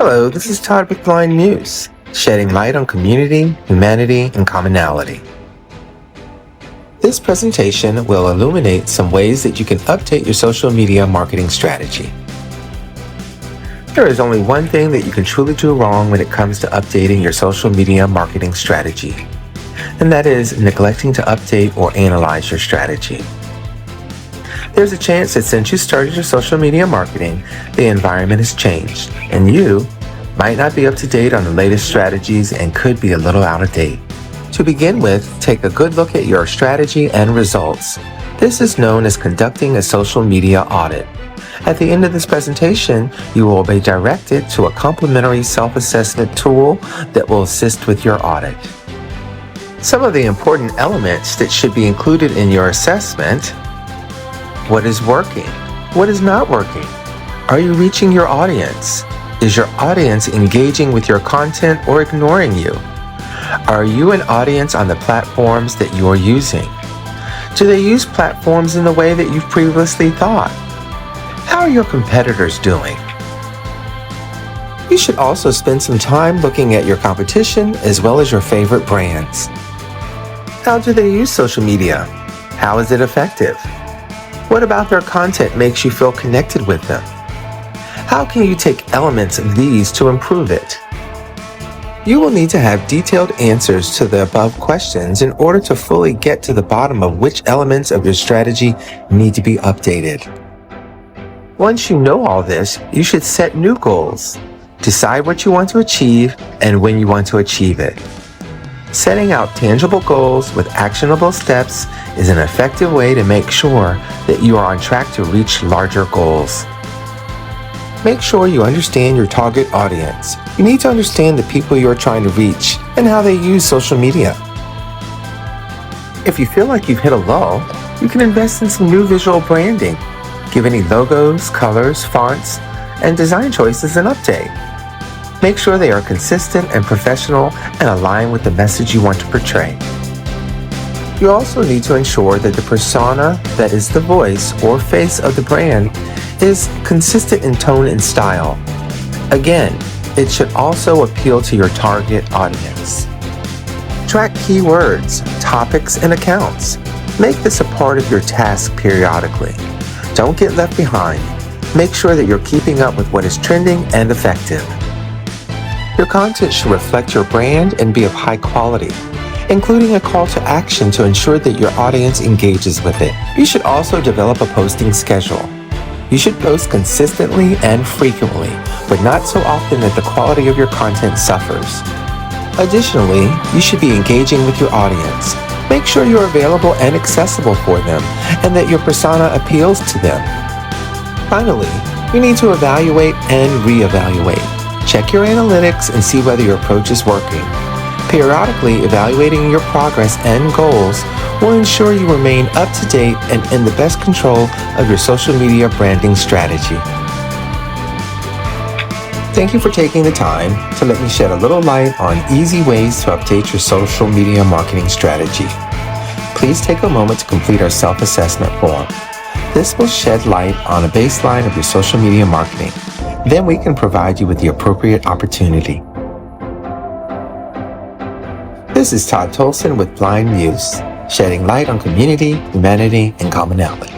Hello, this is Todd with Blind Muse, shedding light on community, humanity, and commonality. This presentation will illuminate some ways that you can update your social media marketing strategy. There is only one thing that you can truly do wrong when it comes to updating your social media marketing strategy, and that is neglecting to update or analyze your strategy. There's a chance that since you started your social media marketing, the environment has changed, and you might not be up to date on the latest strategies and could be a little out of date. To begin with, take a good look at your strategy and results. This is known as conducting a social media audit. At the end of this presentation, you will be directed to a complimentary self-assessment tool that will assist with your audit. Some of the important elements that should be included in your assessment: what is working? What is not working? Are you reaching your audience? Is your audience engaging with your content or ignoring you? Are you an audience on the platforms that you are using? Do they use platforms in the way that you've previously thought? How are your competitors doing? You should also spend some time looking at your competition as well as your favorite brands. How do they use social media? How is it effective? What about their content makes you feel connected with them? How can you take elements of these to improve it? You will need to have detailed answers to the above questions in order to fully get to the bottom of which elements of your strategy need to be updated. Once you know all this, you should set new goals. Decide what you want to achieve and when you want to achieve it. Setting out tangible goals with actionable steps is an effective way to make sure that you are on track to reach larger goals. Make sure you understand your target audience. You need to understand the people you are trying to reach and how they use social media. If you feel like you've hit a lull, you can invest in some new visual branding. Give any logos, colors, fonts, and design choices an update. Make sure they are consistent and professional and align with the message you want to portray. You also need to ensure that the persona that is the voice or face of the brand is consistent in tone and style. Again, it should also appeal to your target audience. Track keywords, topics, and accounts. Make this a part of your task periodically. Don't get left behind. Make sure that you're keeping up with what is trending and effective. Your content should reflect your brand and be of high quality, including a call to action to ensure that your audience engages with it. You should also develop a posting schedule. You should post consistently and frequently, but not so often that the quality of your content suffers. Additionally, you should be engaging with your audience. Make sure you're available and accessible for them, and that your persona appeals to them. Finally, you need to evaluate and reevaluate. Check your analytics and see whether your approach is working. Periodically evaluating your progress and goals will ensure you remain up to date and in the best control of your social media branding strategy. Thank you for taking the time to let me shed a little light on easy ways to update your social media marketing strategy. Please take a moment to complete our self-assessment form. This will shed light on a baseline of your social media marketing. Then we can provide you with the appropriate opportunity. This is Todd Tolson with Blind Muse, shedding light on community, humanity, and commonality.